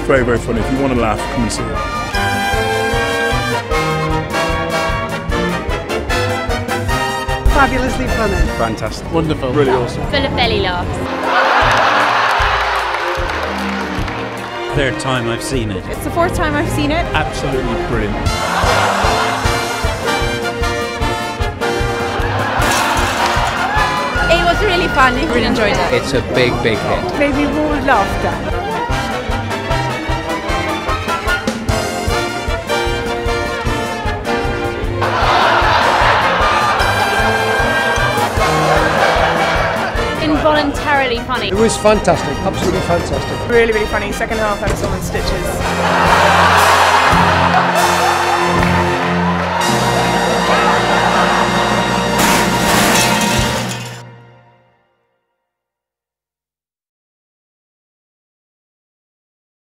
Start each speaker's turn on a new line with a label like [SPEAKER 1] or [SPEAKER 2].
[SPEAKER 1] very, very funny. If you want to laugh, come and see it.
[SPEAKER 2] Fabulously funny.
[SPEAKER 1] Fantastic.
[SPEAKER 3] Wonderful.
[SPEAKER 1] Really awesome.
[SPEAKER 4] Full of belly laughs.
[SPEAKER 5] Third time I've seen it.
[SPEAKER 6] It's the fourth time I've seen it.
[SPEAKER 1] Absolutely brilliant.
[SPEAKER 6] It was really funny. Really enjoyed it.
[SPEAKER 7] It's a big, big hit.
[SPEAKER 2] Maybe more laughter.
[SPEAKER 4] Involuntarily funny.
[SPEAKER 8] It was fantastic, absolutely fantastic.
[SPEAKER 2] Really, really funny. Second half had us all in stitches.